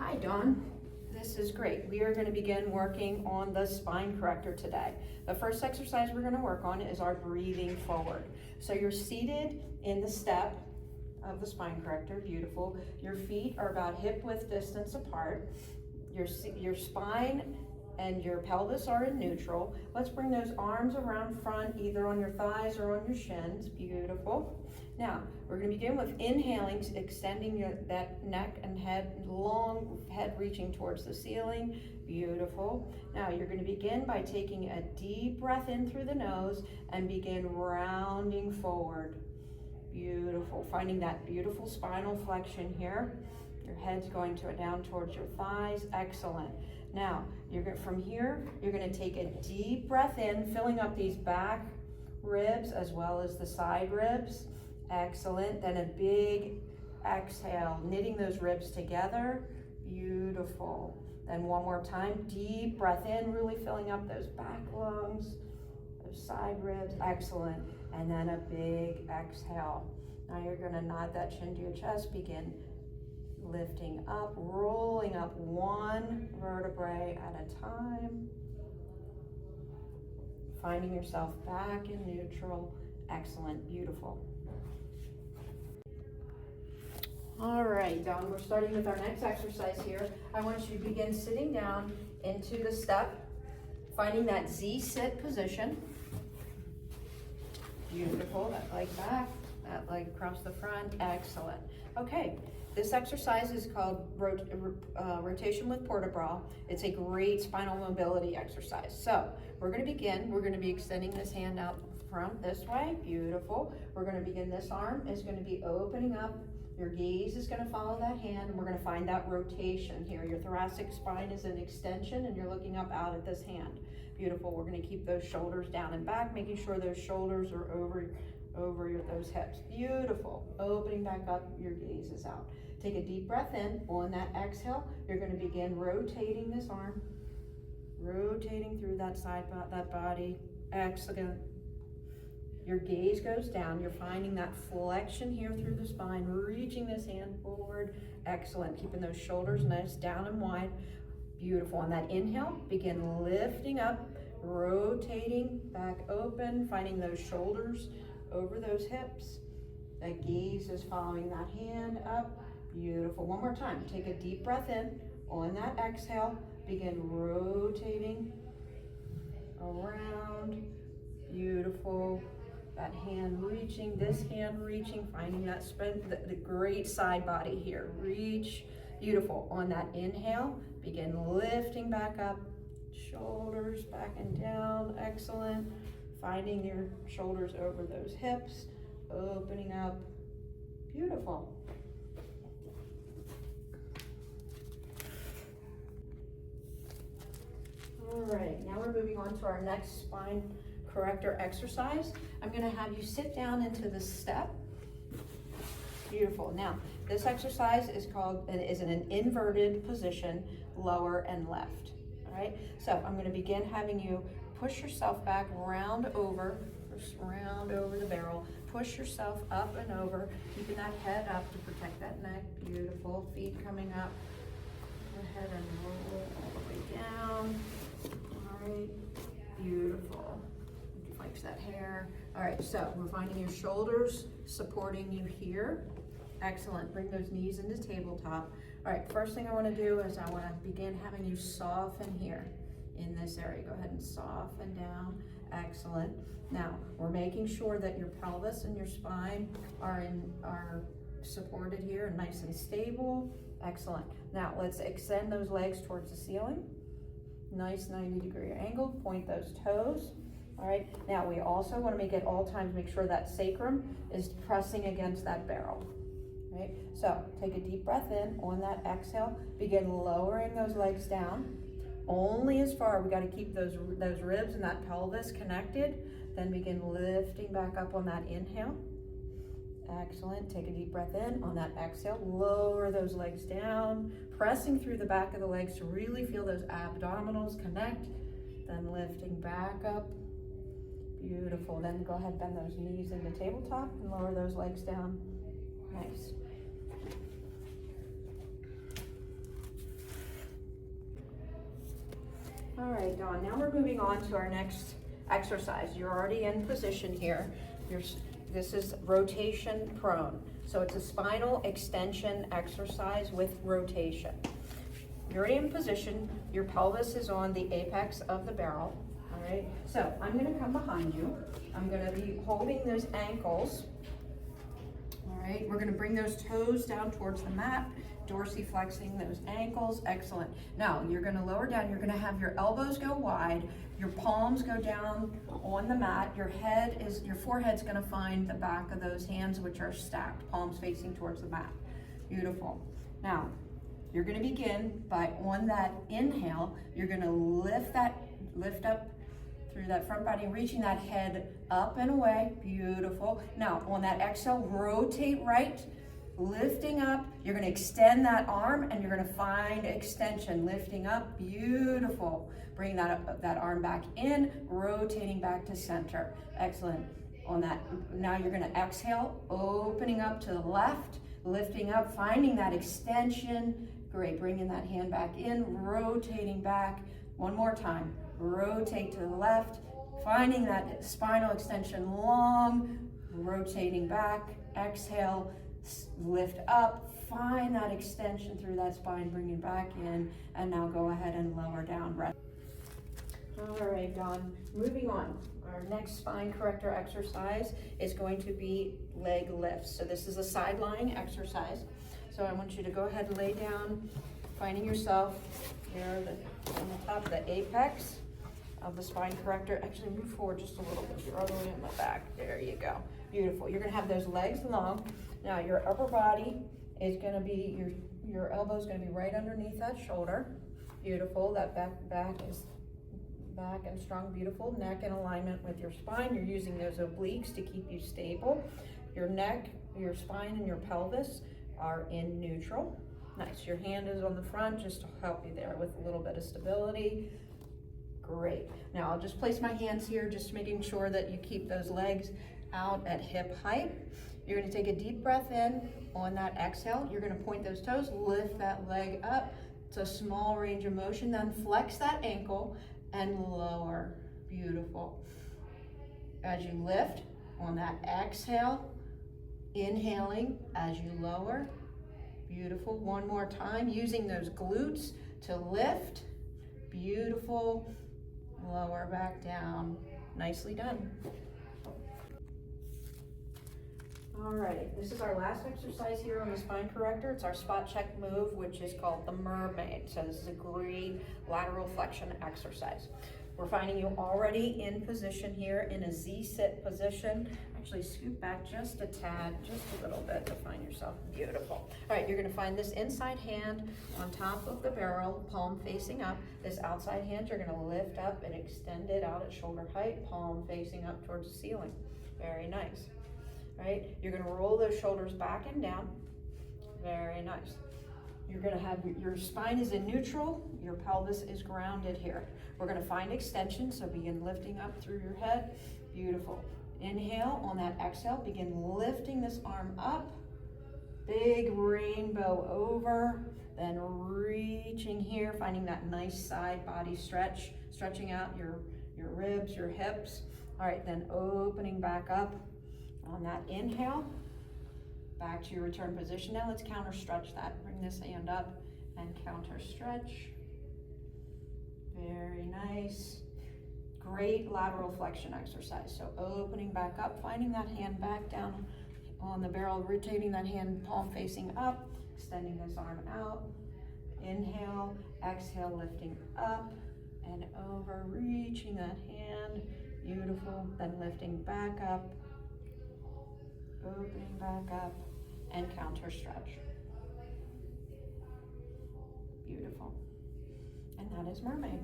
Hi, Dawn. This is great. We are going to begin working on the spine corrector today. The first exercise we're going to work on is our breathing forward. So you're seated in the step of the spine corrector. Beautiful. Your feet are about hip width distance apart. Your spine and your pelvis are in neutral. Let's bring those arms around front, either on your thighs or on your shins. Beautiful. Now, we're going to begin with inhaling, extending that neck and head, long head reaching towards the ceiling. Beautiful. Now, you're going to begin by taking a deep breath in through the nose and begin rounding forward. Beautiful. Finding that beautiful spinal flexion here. Your head's going down towards your thighs. Excellent. Now, from here, you're going to take a deep breath in, filling up these back ribs as well as the side ribs. Excellent. Then a big exhale, knitting those ribs together. Beautiful. Then one more time, deep breath in, really filling up those back lungs, those side ribs. Excellent. And then a big exhale. Now you're going to nod that chin to your chest, begin lifting up, rolling up one vertebrae at a time. Finding yourself back in neutral. Excellent. Beautiful. All right, Dawn, we're starting with our next exercise here. I want you to begin sitting down into the step, finding that Z sit position. Beautiful, that leg back, that leg across the front, excellent. Okay, this exercise is called rotation with port-a-bras. It's a great spinal mobility exercise. So we're gonna begin, we're gonna be extending this hand out front this way, beautiful. We're gonna begin, this arm is gonna be opening up. Your gaze is going to follow that hand, and we're going to find that rotation here. Your thoracic spine is an extension, and you're looking up out at this hand. Beautiful. We're going to keep those shoulders down and back, making sure those shoulders are over those hips. Beautiful. Opening back up, your gaze is out. Take a deep breath in. On that exhale, you're going to begin rotating this arm, rotating through that side, that body. Excellent. Your gaze goes down. You're finding that flexion here through the spine, reaching this hand forward. Excellent. Keeping those shoulders nice, down and wide. Beautiful. On that inhale, begin lifting up, rotating back open, finding those shoulders over those hips. That gaze is following that hand up. Beautiful. One more time. Take a deep breath in. On that exhale, begin rotating around. Beautiful. That hand reaching, this hand reaching, finding that the great side body here. Reach, beautiful. On that inhale, begin lifting back up, shoulders back and down, excellent. Finding your shoulders over those hips, opening up, beautiful. All right, now we're moving on to our next spine corrector exercise. I'm going to have you sit down into the step. Beautiful. Now, this exercise is in an inverted position, lower and left. All right. So I'm going to begin having you push yourself back, round over the barrel. Push yourself up and over, keeping that head up to protect that neck. Beautiful. Feet coming up. Go ahead and roll all the way down. All right. Beautiful. Flex that hair. All right, so we're finding your shoulders supporting you here. Excellent. Bring those knees into tabletop. All right, first thing I want to do is I want to begin having you soften here in this area. Go ahead and soften down. Excellent. Now, we're making sure that your pelvis and your spine are supported here and nice and stable. Excellent. Now, let's extend those legs towards the ceiling. Nice 90-degree angle. Point those toes. All right, now we also want to make sure that sacrum is pressing against that barrel. Right, so take a deep breath in. On that exhale, begin lowering those legs down. Only as far, we got to keep those ribs and that pelvis connected. Then begin lifting back up on that inhale. Excellent, take a deep breath in. On that exhale, lower those legs down, pressing through the back of the legs to really feel those abdominals connect. Then lifting back up. Beautiful. Then go ahead, bend those knees into tabletop and lower those legs down. Nice. All right, Dawn, now we're moving on to our next exercise. You're already in position here. This is rotation prone. So it's a spinal extension exercise with rotation. You're already in position. Your pelvis is on the apex of the barrel. All right, so I'm gonna come behind you. I'm gonna be holding those ankles. All right, we're gonna bring those toes down towards the mat, dorsiflexing those ankles. Excellent. Now you're gonna lower down. You're gonna have your elbows go wide, your palms go down on the mat. Your forehead's gonna find the back of those hands, which are stacked, palms facing towards the mat. Beautiful. Now you're gonna begin by, on that inhale, you're gonna lift up through that front body, reaching that head up and away. Beautiful. Now on that exhale, rotate right, lifting up. You're gonna extend that arm and you're gonna find extension, lifting up. Beautiful. Bring that arm back in, rotating back to center. Excellent. On that, now you're gonna exhale, opening up to the left, lifting up, finding that extension. Great, bringing that hand back in, rotating back. One more time. Rotate to the left, finding that spinal extension long, rotating back, exhale, lift up, find that extension through that spine, bring it back in, and now go ahead and lower down. All right, Dawn, moving on. Our next spine corrector exercise is going to be leg lifts. So this is a side lying exercise. So I want you to go ahead and lay down, finding yourself here on the top of the apex of the spine corrector. Actually, move forward just a little bit. You're all the way in the back. There you go. Beautiful. You're gonna have those legs long. Now your upper body is gonna be, your elbow's gonna be right underneath that shoulder. Beautiful. That back is back and strong. Beautiful. Neck in alignment with your spine. You're using those obliques to keep you stable. Your neck, your spine, and your pelvis are in neutral. Nice. Your hand is on the front just to help you there with a little bit of stability. Great. Now I'll just place my hands here, just making sure that you keep those legs out at hip height. You're going to take a deep breath in. On that exhale, you're going to point those toes, lift that leg up. It's a small range of motion. Then flex that ankle and lower. Beautiful. As you lift, on that exhale, inhaling as you lower. Beautiful. One more time, using those glutes to lift. Beautiful. Lower back down. Nicely done. All right, this is our last exercise here on the spine corrector. It's our spot check move, which is called the mermaid. So this is a great lateral flexion exercise. We're finding you already in position here in a Z-sit position. Actually scoot back just a tad, just a little bit to find yourself. Beautiful. All right, you're gonna find this inside hand on top of the barrel, palm facing up. This outside hand, you're gonna lift up and extend it out at shoulder height, palm facing up towards the ceiling. Very nice. All right, you're gonna roll those shoulders back and down. Very nice. You're gonna have, your spine is in neutral, your pelvis is grounded here. We're gonna find extension, so begin lifting up through your head. Beautiful. Inhale, on that exhale, begin lifting this arm up. Big rainbow over, then reaching here, finding that nice side body stretch, stretching out your ribs, your hips. All right, then opening back up on that inhale. Back to your return position. Now let's counter stretch that. Bring this hand up and counter stretch. Very nice. Great lateral flexion exercise. So opening back up, finding that hand back down on the barrel, rotating that hand, palm facing up, extending this arm out. Inhale, exhale, lifting up and over, reaching that hand. Beautiful. Then lifting back up, opening back up, and counter stretch. Beautiful. And that is mermaid.